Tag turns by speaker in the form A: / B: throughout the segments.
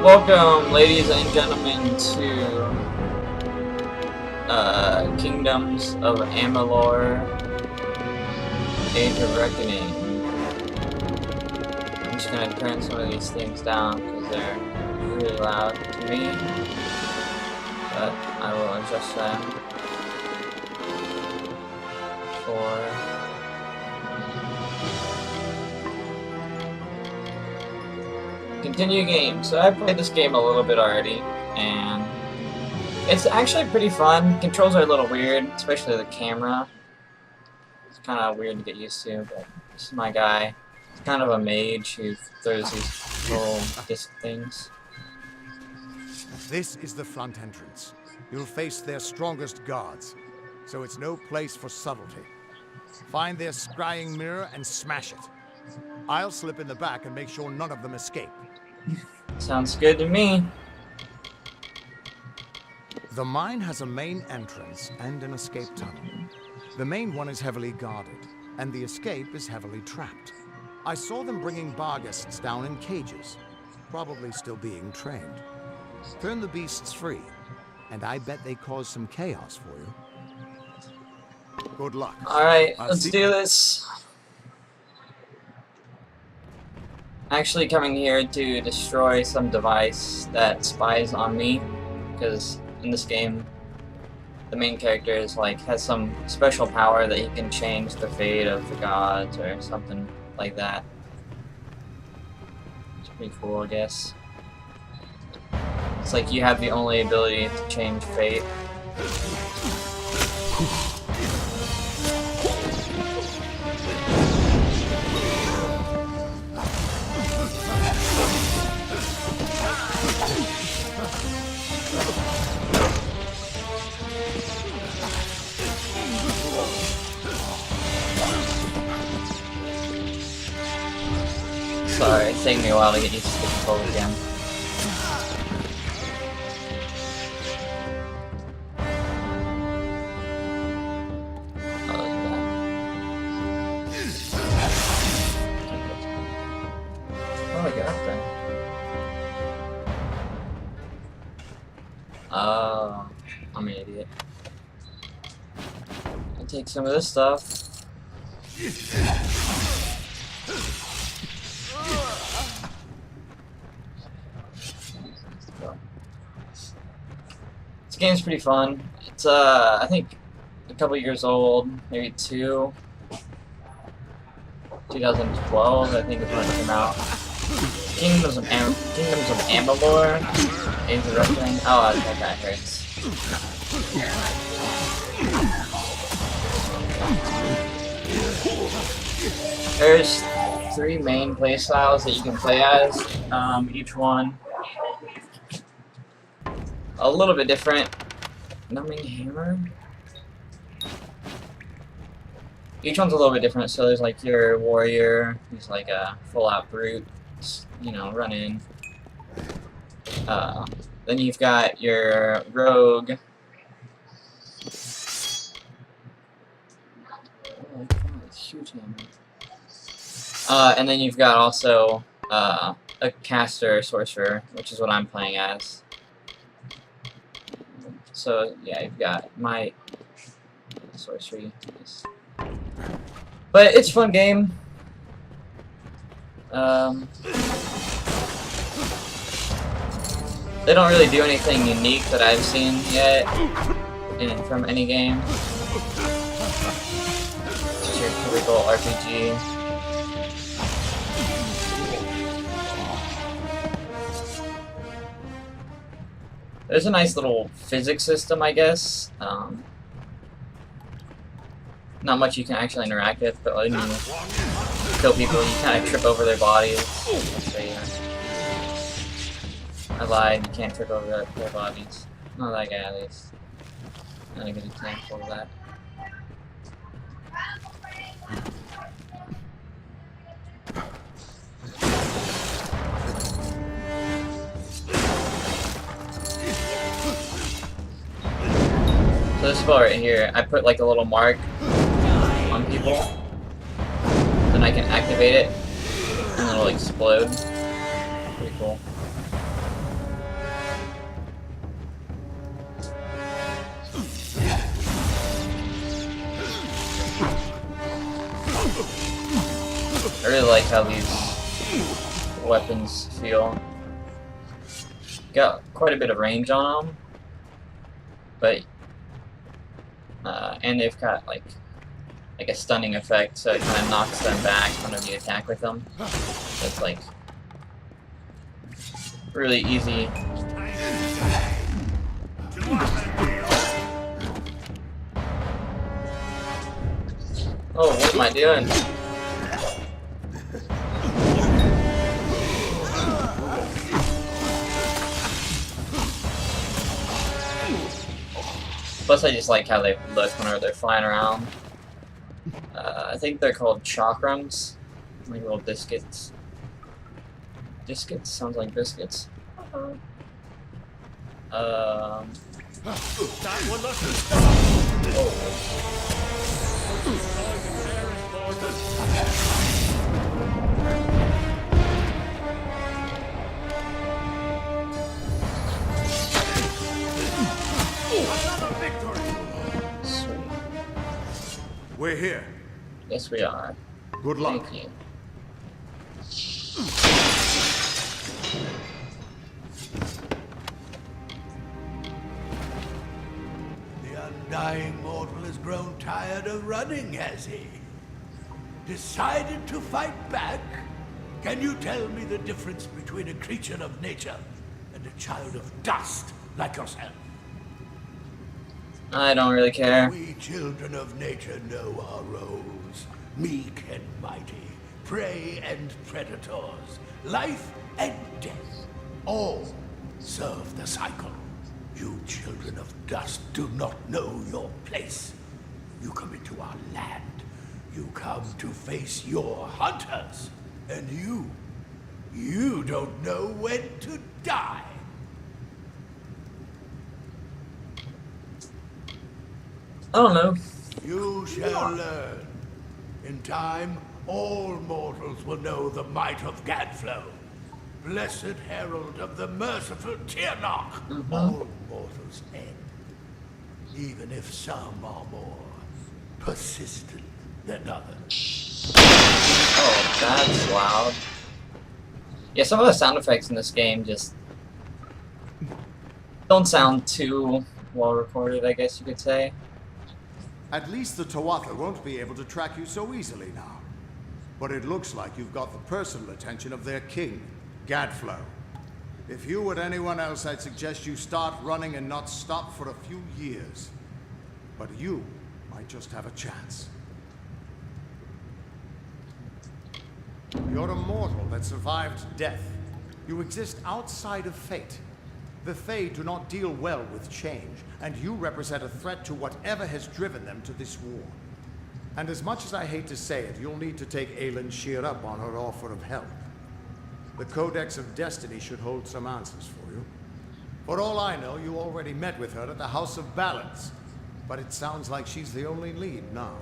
A: Welcome, ladies and gentlemen, to Kingdoms of Amalur, Age of Reckoning. I'm just gonna turn some of these things down because they're really loud to me, but I will adjust them for continue game. So I played this game a little bit already, and it's actually pretty fun. Controls are a little weird, especially the camera. It's kind of weird to get used to, but this is my guy. He's kind of a mage who throws these little disc things.
B: This is the front entrance. You'll face their strongest guards, so it's no place for subtlety. Find their scrying mirror and smash it. I'll slip in the back and make sure none of them escape.
A: Sounds good to me.
B: The mine has a main entrance and an escape tunnel. The main one is heavily guarded, and the escape is heavily trapped. I saw them bringing Barghists down in cages, probably still being trained. Turn the beasts free, and I bet they cause some chaos for you. Good luck.
A: Alright, let's do this. Actually coming here to destroy some device that spies on me, because in this game the main character is has some special power that he can change the fate of the gods or something like that. It's pretty cool, I guess. It's like you have the only ability to change fate. Sorry, it's taking me a while to get used to the controls again. Oh, look at that. Oh, I got that. Oh, I'm an idiot. I'll take some of this stuff. This game's pretty fun. It's I think a couple years old, maybe 2012 I think is when it came out. Kingdoms of Amalur, Age of Reckoning. Oh, that hurts. There's 3 main playstyles that you can play as. Each one a little bit different. Numbing Hammer. Each one's a little bit different. So there's like your warrior, who's like a full-out brute, you know, run in. Then you've got your rogue. Oh, God, huge hammer. And then you've got also a caster sorcerer, which is what I'm playing as. So yeah, you've got my sorcery. But it's a fun game. They don't really do anything unique that I've seen yet from any game. It's just your typical RPG. There's a nice little physics system, I guess. Not much you can actually interact with, but when you kill people, you kind of trip over their bodies. So, yeah. I lied, you can't trip over their bodies. Not that guy, at least. Not a good example of that. So this spell right here, I put like a little mark on people, then I can activate it, and it'll explode. Pretty cool. like how these weapons feel. Got quite a bit of range on them, but and they've got like a stunning effect, so it kind of knocks them back whenever you attack with them. So it's like really easy. Oh, what am I doing? Plus, I just like how they look whenever they're flying around. I think they're called chakrams, like little biscuits. Biscuits? Sounds like biscuits. Oh. Sweet.
B: We're here.
A: Yes, we are.
B: Good luck.
A: Thank you.
C: The undying mortal has grown tired of running, has he? Decided to fight back? Can you tell me the difference between a creature of nature and a child of dust like yourself?
A: I don't really care.
C: We children of nature know our roles. Meek and mighty, prey and predators, life and death. All serve the cycle. You children of dust do not know your place. You come into our land. You come to face your hunters. And you don't know when to die.
A: I don't know.
C: You shall learn. In time, all mortals will know the might of Gadflow. Blessed herald of the merciful Tyrnarch. All mortals end. Even if some are more persistent than others.
A: Oh, that's loud. Yeah, some of the sound effects in this game just don't sound too well recorded, I guess you could say.
B: At least the Tuatha won't be able to track you so easily now. But it looks like you've got the personal attention of their king, Gadflow. If you were anyone else, I'd suggest you start running and not stop for a few years. But you might just have a chance. You're a mortal that survived death. You exist outside of fate. The Fae do not deal well with change, and you represent a threat to whatever has driven them to this war. And as much as I hate to say it, you'll need to take Aelin Shear up on her offer of help. The Codex of Destiny should hold some answers for you. For all I know, you already met with her at the House of Balance, but it sounds like she's the only lead now.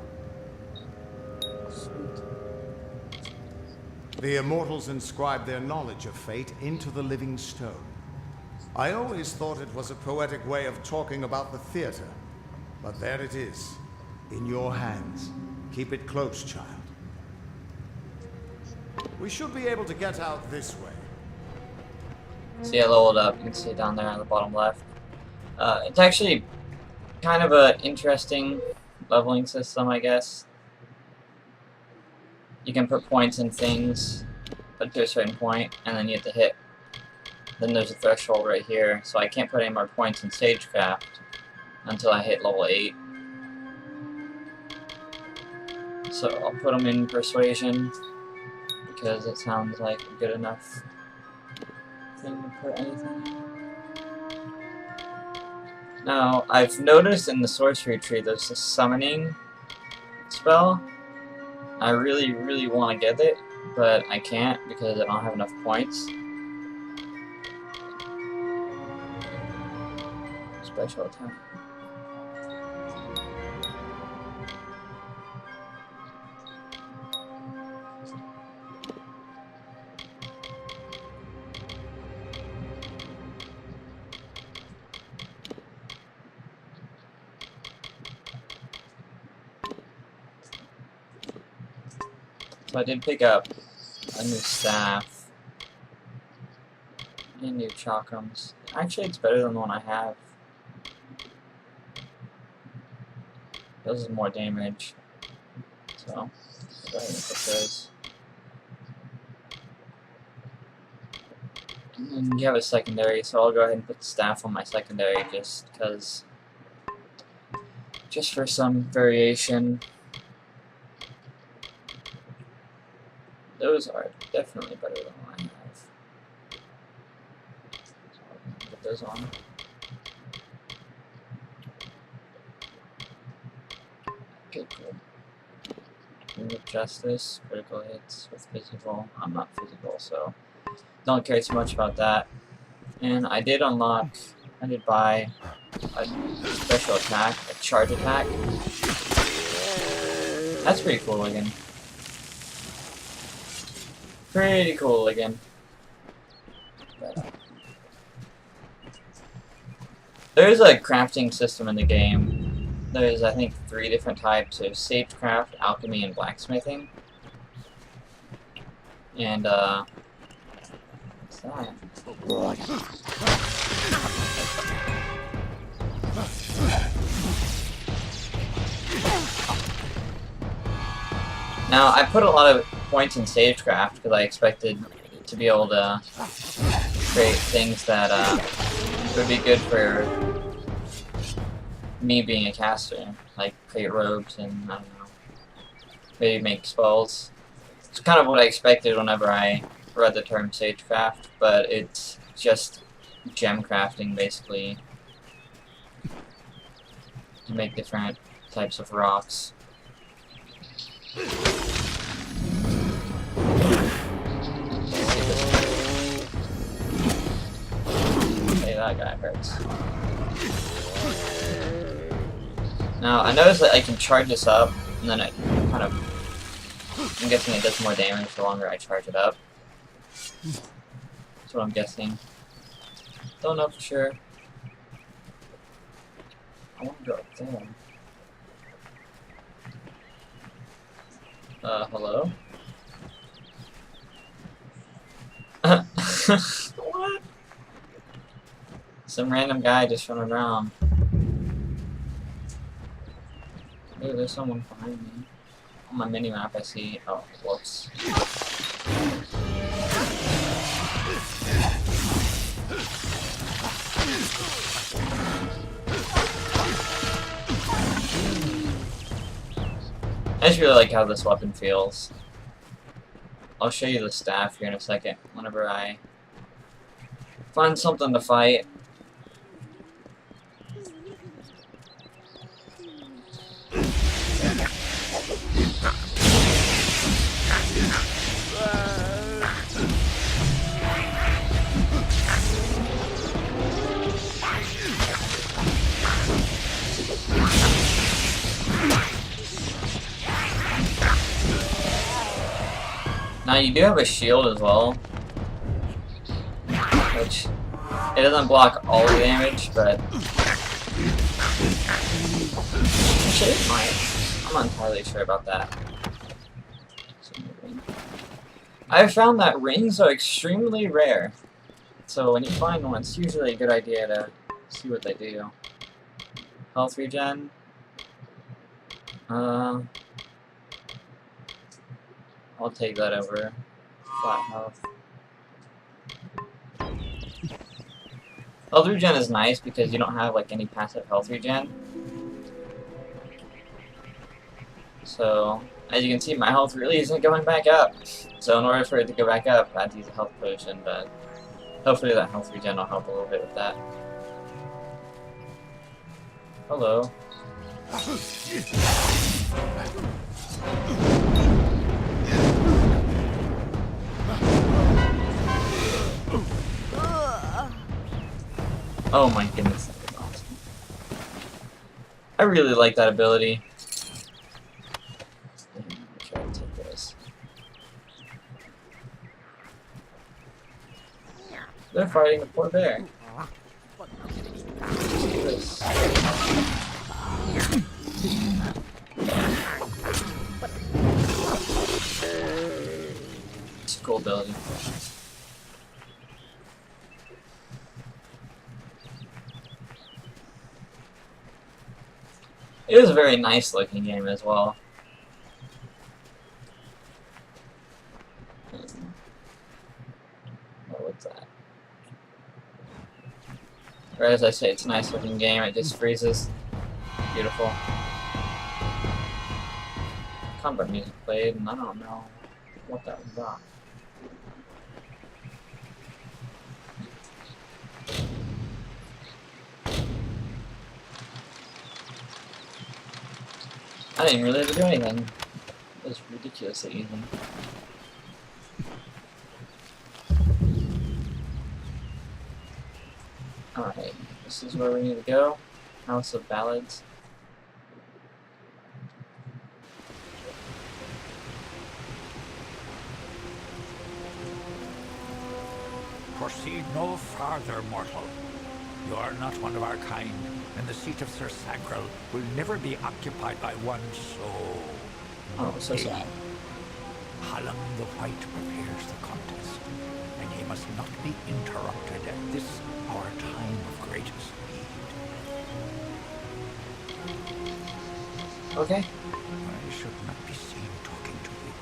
B: The Immortals inscribe their knowledge of fate into the living stone. I always thought it was a poetic way of talking about the theater, but there it is, in your hands. Keep it close, child. We should be able to get out this way.
A: See, I leveled up. You can see it down there on the bottom left. It's actually kind of an interesting leveling system, I guess. You can put points in things up to a certain point, and then you have to hit. Then there's a threshold right here, so I can't put any more points in Stagecraft until I hit level 8. So I'll put them in Persuasion, because it sounds like a good enough thing to put anything. Now, I've noticed in the Sorcery Tree there's a Summoning spell. I really, really want to get it, but I can't because I don't have enough points. Special attack. So I did pick up a new staff, and new chakrams. Actually, it's better than the one I have. Does more damage, so I'll go ahead and put those. And then you have a secondary, so I'll go ahead and put the staff on my secondary just for some variation. Those are definitely better than what I have. So I'll put those on. Okay, cool. With justice, critical hits with physical. I'm not physical, so don't care too much about that. And I did buy a special attack, a charge attack. That's pretty cool looking. Pretty cool looking. There's a crafting system in the game. There's, I think, 3 different types of sagecraft, alchemy, and blacksmithing. And, what's that? Now, I put a lot of points in sagecraft because I expected to be able to create things that would be good for me being a caster, like create robes and, I don't know, maybe make spells. It's kind of what I expected whenever I read the term sagecraft, but it's just gem crafting, basically, to make different types of rocks. Hey, that guy hurts. Now, I noticed that I can charge this up, and then it kind of... I'm guessing it does more damage the longer I charge it up. That's what I'm guessing. Don't know for sure. I want to go up there. Hello? What? Some random guy just running around. Ooh, there's someone behind me. On my mini-map I see... Oh, whoops. I just really like how this weapon feels. I'll show you the staff here in a second, whenever I find something to fight. Now you do have a shield as well, which it doesn't block all the damage, but actually it might. I'm not entirely sure about that. I've found that rings are extremely rare, so when you find one, it's usually a good idea to see what they do. Health regen. I'll take that over flat health. Health regen is nice because you don't have like any passive health regen. So, as you can see, my health really isn't going back up. So in order for it to go back up, I have to use a health potion, but hopefully that health regen will help a little bit with that. Hello. Oh my goodness, that was awesome. I really like that ability. Try to take this. They're fighting a poor bear. Let's do this. cool ability. It is a very nice looking game as well. Oh, what's that? Right as I say, it's a nice looking game, it just freezes. Beautiful. Combat music played, and I don't know what that was about. I didn't really have to do anything. It was ridiculously easy. Alright, this is where we need to go. House of Ballads.
D: Proceed no farther, mortal. You are not one of our kind, and the seat of Sir Sacral will never be occupied by one soul.
A: Oh, so sad.
D: Hallam the White prepares the contest, and he must not be interrupted at this our time of greatest need.
A: Okay.
D: I should not be seen talking to you.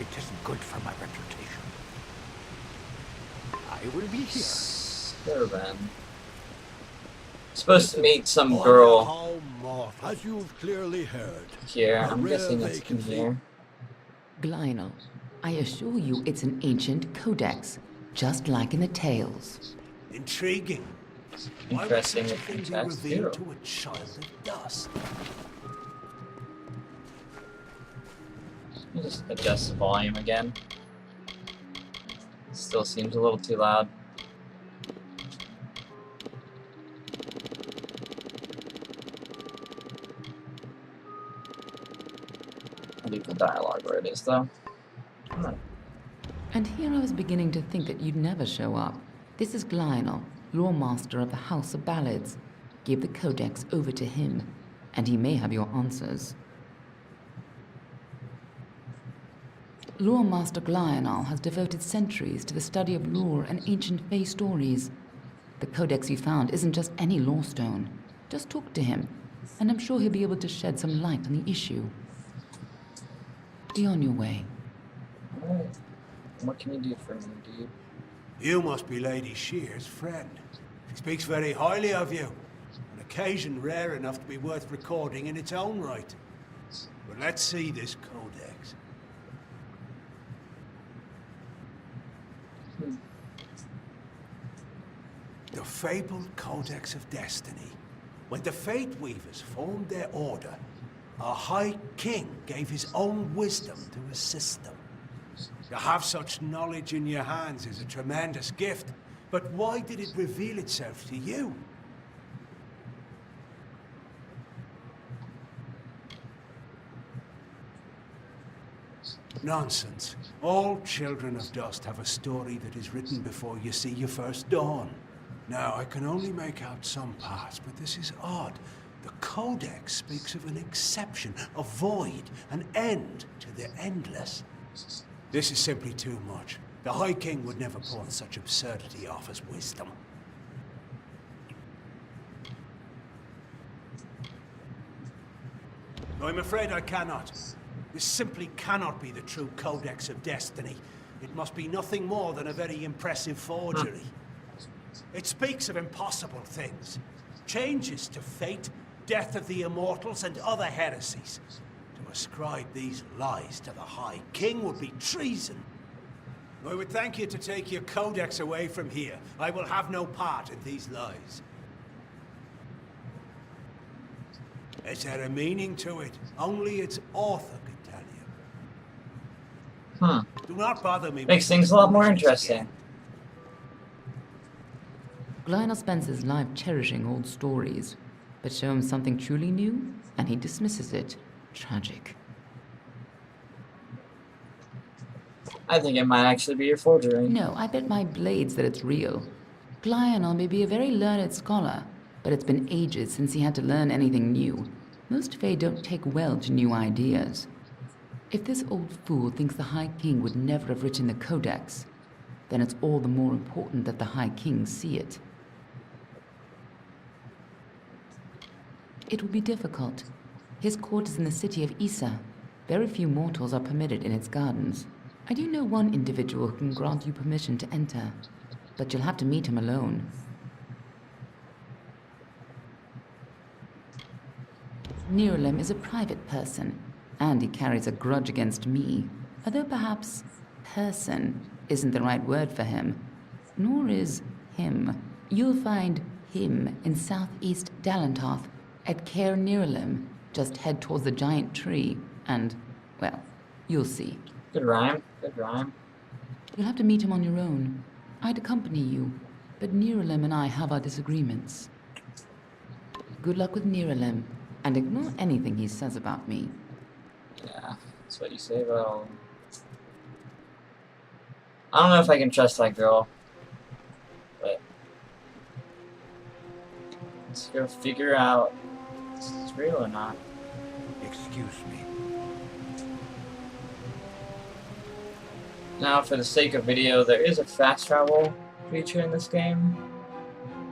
D: It isn't good for my reputation. I will be here.
A: There then. Supposed to meet some girl
C: As you've clearly heard.
A: here. I'm guessing it's in here.
E: Glynel, I assure you it's an ancient codex, just like in the tales.
C: Intriguing.
A: Interesting
C: Why
A: with
C: would such a thing be
A: context,
C: revealed
A: too.
C: to a child of dust?
A: Let me just adjust the volume again. Still seems a little too loud. I'll leave the dialogue where it is, though. Alright.
E: And here I was beginning to think that you'd never show up. This is Glynel, lore master of the House of Ballads. Give the codex over to him, and he may have your answers. Lore Master Glynel has devoted centuries to the study of lore and ancient Fae stories. The codex you found isn't just any lore stone. Just talk to him, and I'm sure he'll be able to shed some light on the issue. Be on your way.
A: Alright. What can you do for me, dude?
C: You must be Lady Shear's friend. She speaks very highly of you. An occasion rare enough to be worth recording in its own right. But let's see this codex. The fabled Codex of Destiny. When the Fate Weavers formed their order, our High King gave his own wisdom to assist them. To have such knowledge in your hands is a tremendous gift, but why did it reveal itself to you? Nonsense. All children of dust have a story that is written before you see your first dawn. Now, I can only make out some parts, but this is odd. The Codex speaks of an exception, a void, an end to the endless. This is simply too much. The High King would never pawn such absurdity off as wisdom. I'm afraid I cannot. This simply cannot be the true Codex of Destiny. It must be nothing more than a very impressive forgery. It speaks of impossible things. Changes to fate, death of the immortals, and other heresies. To ascribe these lies to the High King would be treason. I would thank you to take your codex away from here. I will have no part in these lies. Is there a meaning to it? Only its author could tell you. Do not bother me.
A: Makes things a lot more interesting.
E: Glynel spends his life cherishing old stories, but show him something truly new, and he dismisses it. Tragic.
A: I think it might actually be a forgery.
E: No, I bet my blades that it's real. Glynel may be a very learned scholar, but it's been ages since he had to learn anything new. Most Fae don't take well to new ideas. If this old fool thinks the High King would never have written the Codex, then it's all the more important that the High King see it. It will be difficult. His court is in the city of Isa. Very few mortals are permitted in its gardens. I do know one individual who can grant you permission to enter, but you'll have to meet him alone. Nirelem is a private person, and he carries a grudge against me, although perhaps person isn't the right word for him, nor is him. You'll find him in southeast Dalantoth at Caer Nirelem. Just head towards the giant tree, and, well, you'll see.
A: Good rhyme. Good rhyme.
E: You'll have to meet him on your own. I'd accompany you, but Nirelem and I have our disagreements. Good luck with Nirelem, and ignore anything he says about me.
A: Yeah, that's what you say about all of them. I don't know if I can trust that girl, but let's go figure out if it's real or not.
D: Excuse me.
A: Now, for the sake of video, there is a fast travel feature in this game,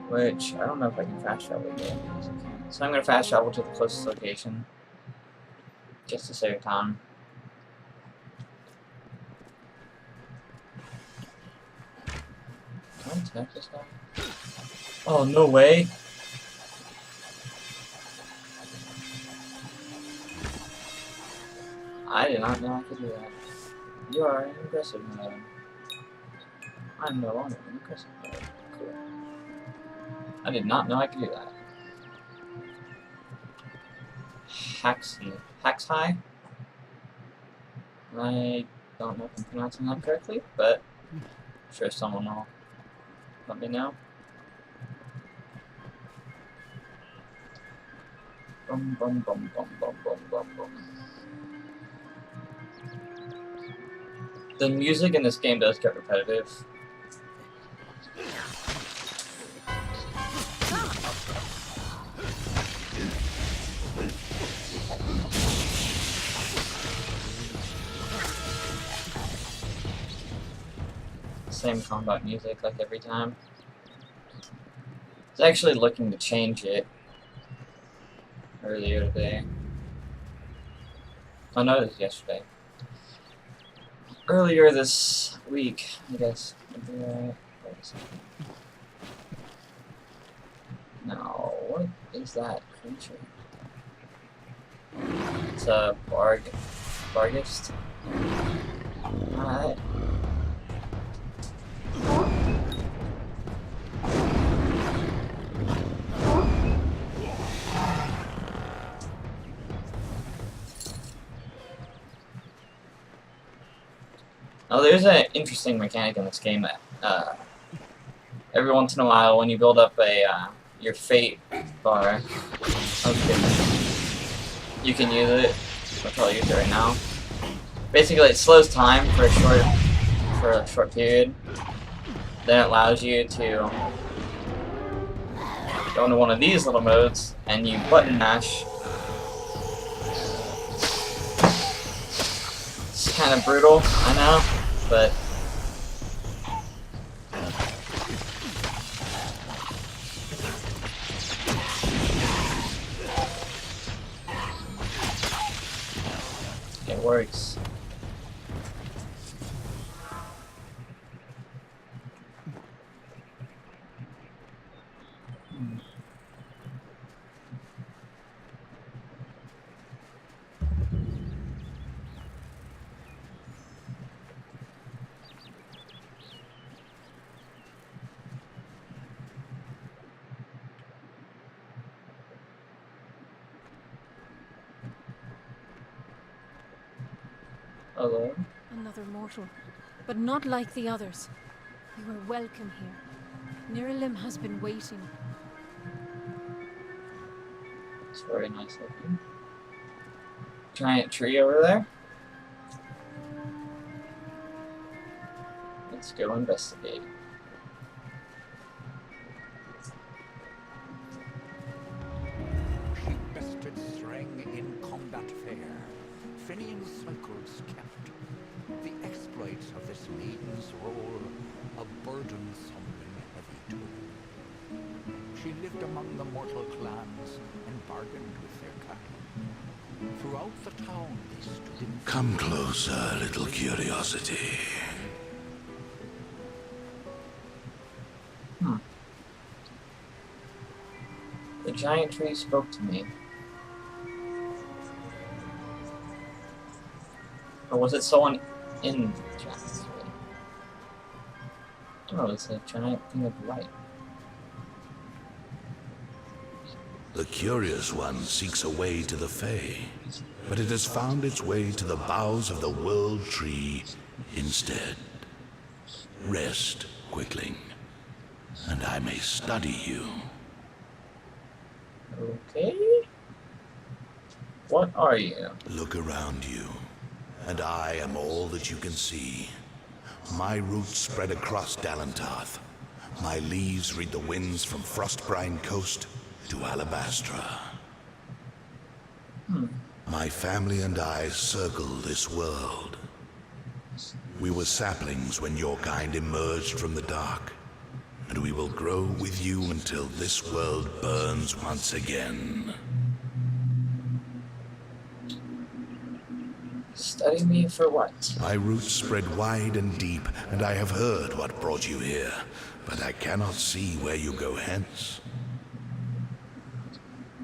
A: which I don't know if I can fast travel again. So I'm going to fast travel to the closest location, just to save time. Can I attack this guy? Oh, no way! I did not know I could do that. You are an aggressive mode. I'm no longer an aggressive mode. Cool. I did not know I could do that. Haxhai? I don't know if I'm pronouncing that correctly, but I'm sure someone will let me know. Bum bum bum bum bum bum bum bum. The music in this game does get repetitive. Same combat music like every time. I was actually looking to change it earlier today. Oh no, it was yesterday. Earlier this week, I guess. Wait a second. Now, what is that creature? It's a Bargist. Alright. Now, there's an interesting mechanic in this game that every once in a while, when you build up your fate bar, you can use it, which I'll use it right now. Basically, it slows time for a short period. Then it allows you to go into one of these little modes, and you button mash. It's kind of brutal, I know, but it works. Hello?
F: Another mortal, but not like the others. You are welcome here. Nirelem has been waiting.
A: It's very nice looking. Giant tree over there. Let's go investigate.
D: She bested Sreng in combat fair. Finian cycles kept. The exploits of this maiden's role a burdensome and heavy toll. She lived among the mortal clans and bargained with their kind. Throughout the town they stood in...
C: Come closer, little curiosity.
A: The giant tree spoke to me. Or was it someone in the giant tree? Oh, it's a giant thing of light.
C: The curious one seeks a way to the Fae, but it has found its way to the boughs of the World Tree instead. Rest, Quickling, and I may study you.
A: Okay. What are you?
C: Look around you, and I am all that you can see. My roots spread across Dalentarth. My leaves read the winds from Frostbrine Coast to Alabastra. My family and I circle this world. We were saplings when your kind emerged from the dark, and we will grow with you until this world burns once again.
A: Study me for what?
C: My roots spread wide and deep, and I have heard what brought you here, but I cannot see where you go hence.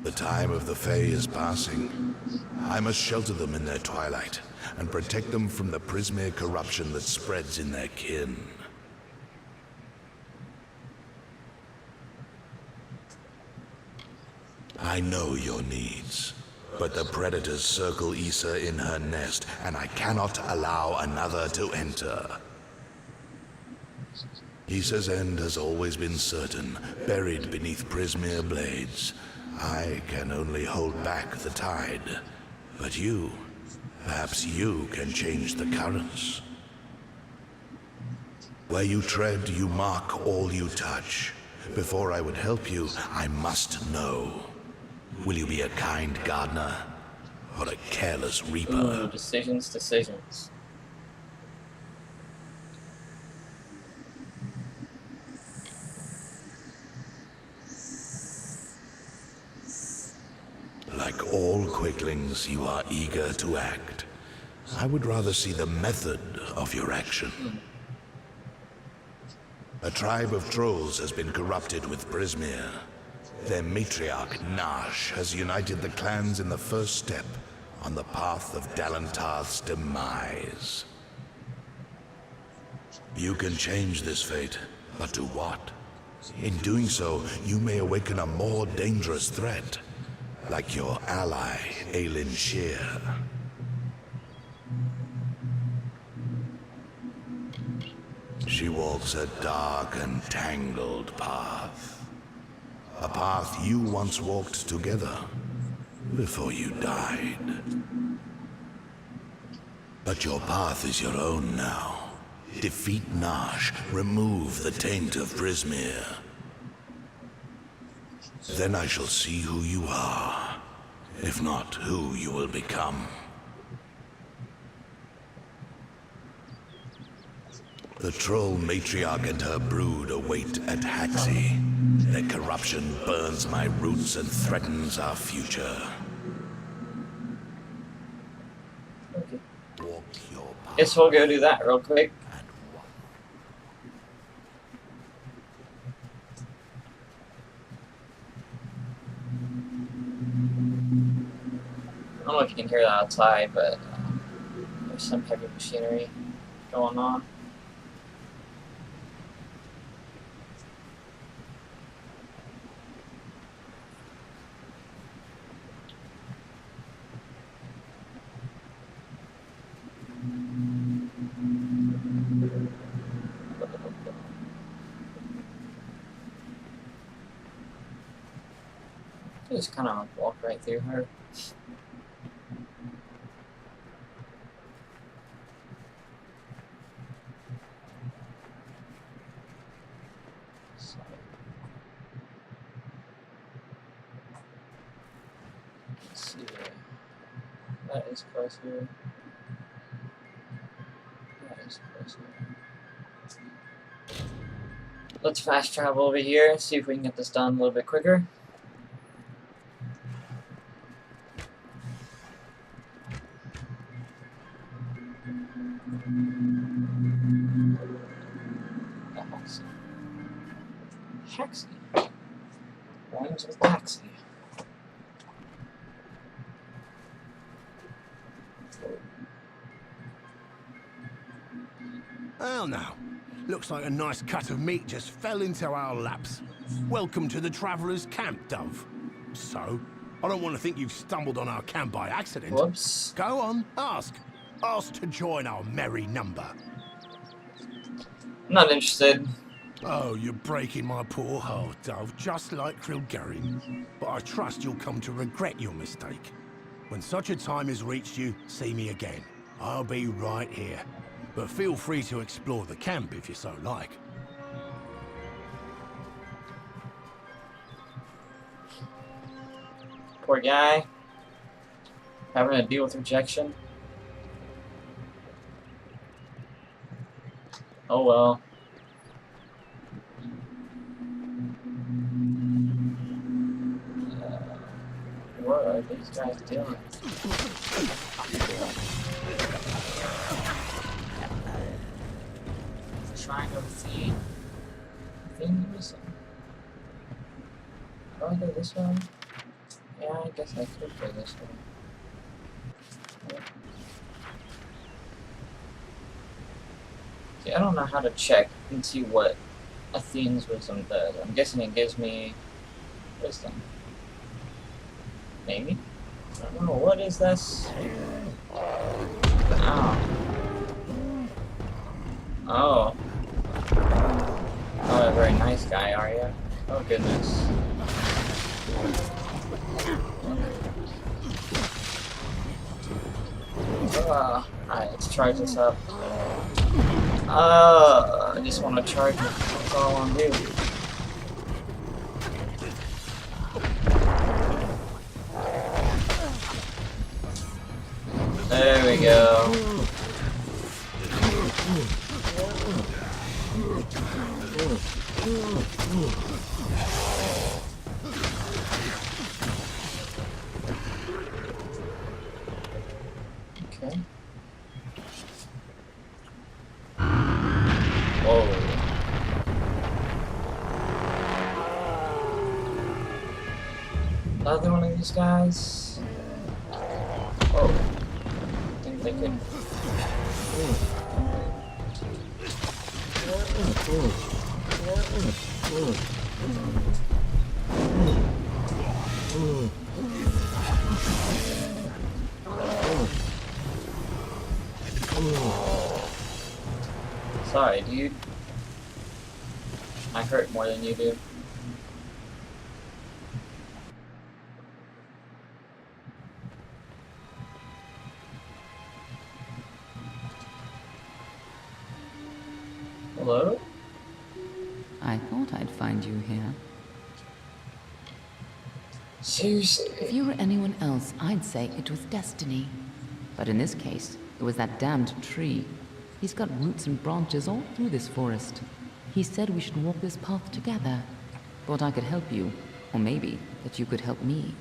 C: The time of the Fae is passing. I must shelter them in their twilight, and protect them from the Prismere corruption that spreads in their kin. I know your needs, but the predators circle Issa in her nest, and I cannot allow another to enter. Issa's end has always been certain, buried beneath Prismere blades. I can only hold back the tide, but you, perhaps you can change the currents. Where you tread, you mark all you touch. Before I would help you, I must know. Will you be a kind gardener, or a careless reaper?
A: Ooh, decisions.
C: Like all quicklings, you are eager to act. I would rather see the method of your action. A tribe of trolls has been corrupted with Prismere. Their matriarch, Nash, has united the clans in the first step on the path of Dalentarth's demise. You can change this fate, but to what? In doing so, you may awaken a more dangerous threat, like your ally, Aelin Shear. She walks a dark and tangled path. A path you once walked together, before you died. But your path is your own now. Defeat Nash, remove the taint of Prismere. Then I shall see who you are, if not who you will become. The troll matriarch and her brood await at Haxi. Their corruption burns my roots and threatens our future.
A: Okay.
C: Walk your path.
A: Guess we'll go do that real quick.
C: And walk.
A: I don't know if you can hear that outside, but there's some heavy machinery going on. Just kind of walk right through her. So, let's see. That is close here. That is close here. Let's fast travel over here, see if we can get this done a little bit quicker. Taxi. Rhymes with taxi.
C: Well now, looks like a nice cut of meat just fell into our laps. Welcome to the Traveller's Camp, Dove. So, I don't want to think you've stumbled on our camp by accident.
A: Whoops.
C: Go on, ask. Ask to join our merry number.
A: I'm not interested.
C: Oh, you're breaking my poor heart, Dove, just like Krilgarin. But I trust you'll come to regret your mistake. When such a time has reached you, see me again. I'll be right here. But feel free to explore the camp if you so like.
A: Poor guy. Having to deal with rejection. Oh well. What are these guys doing? Trying to see things. Oh, I go this one. Yeah, I guess I could go this one. See, I don't know how to check and see what Athene's wisdom does. I'm guessing it gives me wisdom. Maybe? I don't know. What is this? Oh. Oh. Oh, a very nice guy, are you? Oh, goodness. Alright, let's charge this up. I just want to charge it. That's all I want to do. There we go. Okay. Whoa. Another one of these guys. Oh. I think they could. Sorry, dude. I hurt more than you do. Hello?
E: I thought I'd find you here.
A: Seriously?
E: If you were anyone else, I'd say it was destiny. But in this case, it was that damned tree. He's got roots and branches all through this forest. He said we should walk this path together. Thought I could help you. Or maybe that you could help me.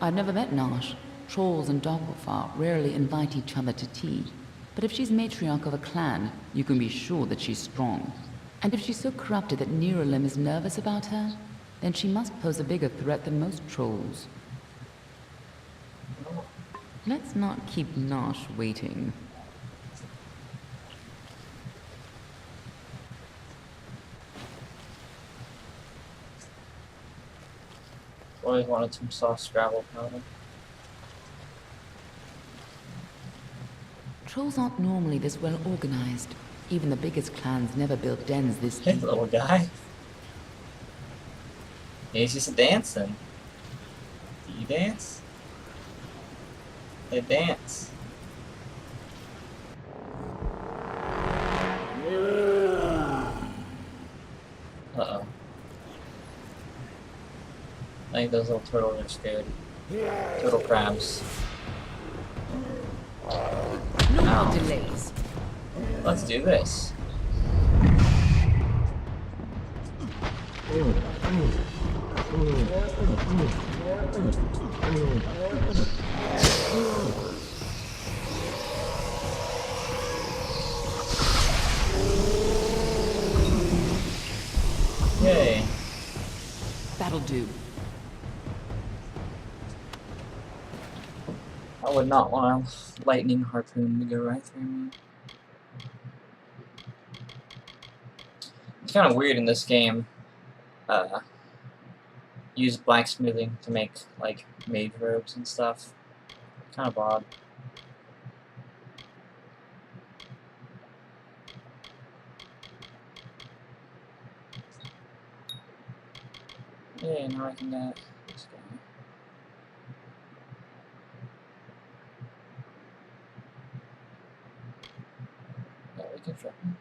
E: I've never met Nash. Trolls and Dogwalfar rarely invite each other to tea. But if she's matriarch of a clan, you can be sure that she's strong. And if she's so corrupted that Niralim is nervous about her, then she must pose a bigger threat than most trolls. Let's not keep Nash waiting.
A: Always wanted some soft Scrabble powder.
E: Trolls aren't normally this well organized. Even the biggest clans never built dens this
A: Hey,
E: deep.
A: little guy. He's just dancing. Do you dance? They dance. Uh-oh. I think those little turtles are scared. Turtle crabs.
E: No
A: Ow.
E: more delays.
A: Let's do this. Yay.
E: That'll do.
A: I would not want a lightning harpoon to go right through me. It's kind of weird in this game. Use blacksmithing to make like mage robes and stuff. Kind of odd. Yay, now I can get this guy. Yeah, we can trip him.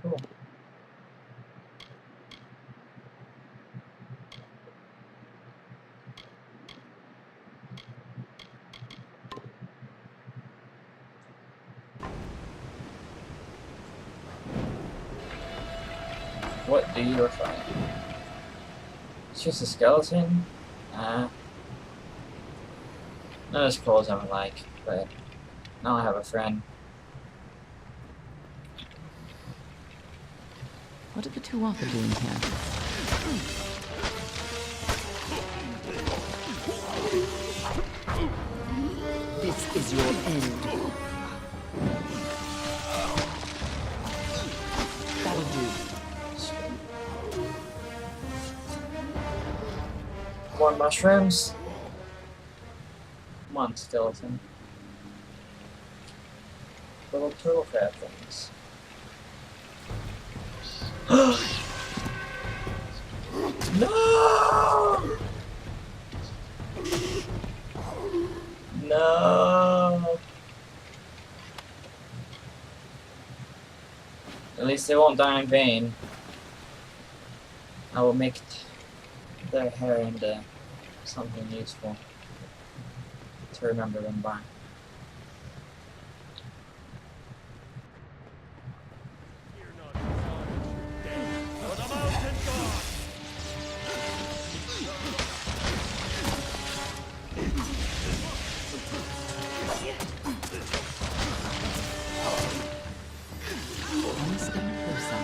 A: Cool. What do you look like? It's just a skeleton? None of his clothes I would like, but now I have a friend.
E: What are the two Arthur doing here? This is your end. That'll do.
A: More mushrooms? Come on, skeleton. Little turtle crab things. No! No! At least they won't die in vain. I will make their hair into something useful to remember them by.
E: One step closer.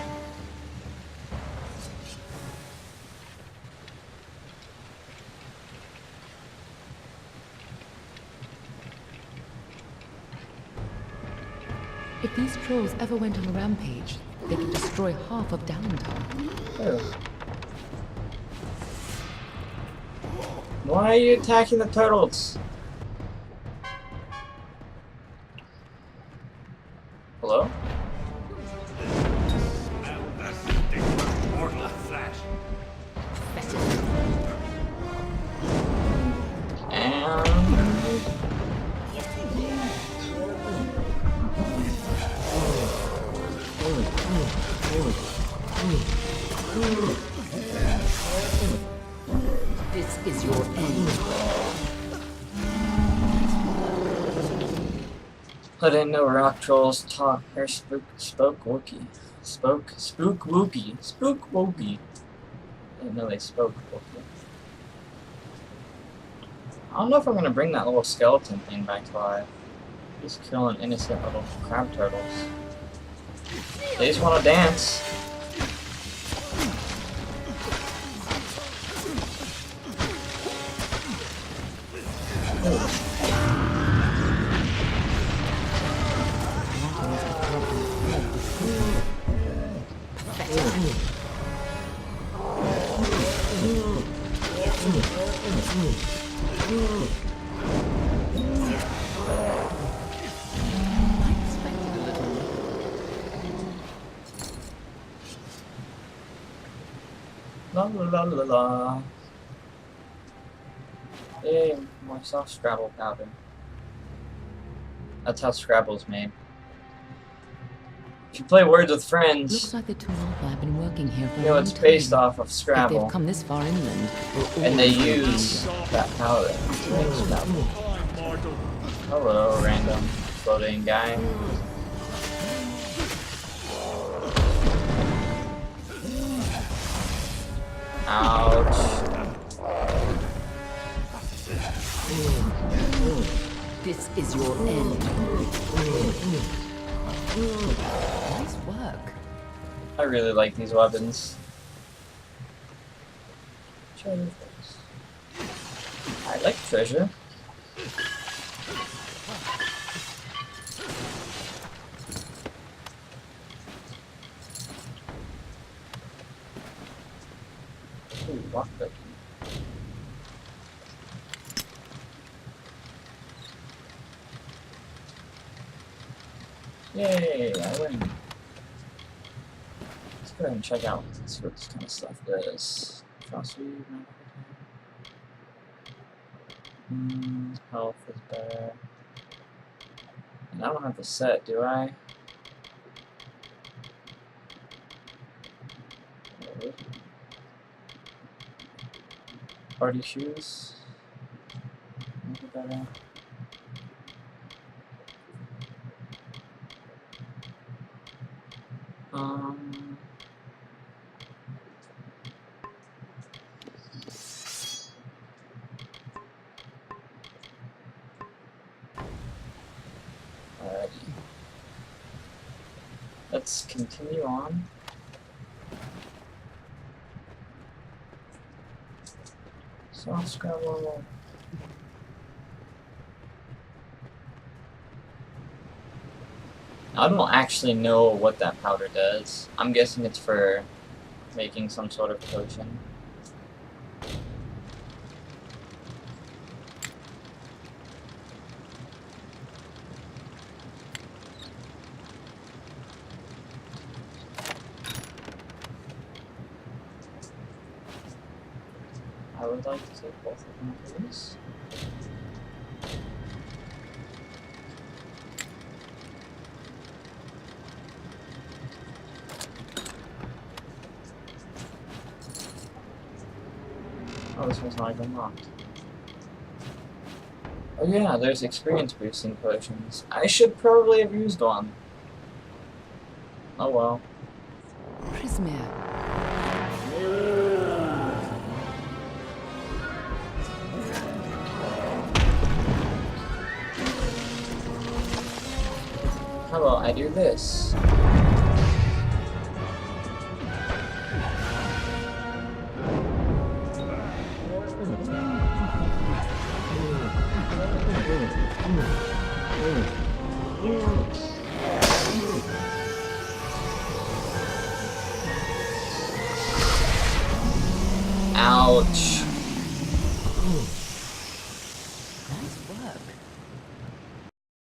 E: If these trolls ever went on a rampage, they could destroy half of Downtown.
A: Oh. Why are you attacking the turtles? Hello?
E: This is your end.
A: I didn't know rock trolls talk or spoke Wookiee. Spook Wookiee. Spook Wookiee. I didn't know they spoke Wookiee. I don't know if I'm gonna bring that little skeleton thing back to life. He's killing innocent little crab turtles. They just wanna dance. La la la la la. Yay, more soft Scrabble powder. That's how Scrabble's made. If you play Words with
E: Looks
A: Friends,
E: like the two Alpha have been working here for
A: you
E: a
A: know
E: long
A: it's
E: time.
A: based off of
E: If
A: Scrabble.
E: they've come this far inland, we're
A: And they
E: always in
A: use
E: danger.
A: that powder to make Scrabble. Hello, random floating guy. Ouch.
E: This is your end. Nice work.
A: I really like these weapons. Treasure first. I like treasure. Ooh, rock bacon. Yay, I win. Let's go ahead and check out, see what this kind of stuff is. Frostweed, health is better. And I don't have the set, do I? Party shoes. Make it better. Alrighty. Let's continue on. Soft Scrabble. I don't actually know what that powder does. I'm guessing it's for making some sort of potion. I would like to take both of them, please. Oh, this one's not even locked. Oh yeah, there's experience boosting potions. I should probably have used one. Oh well.
E: Prismere.
A: How about I do this? Ouch.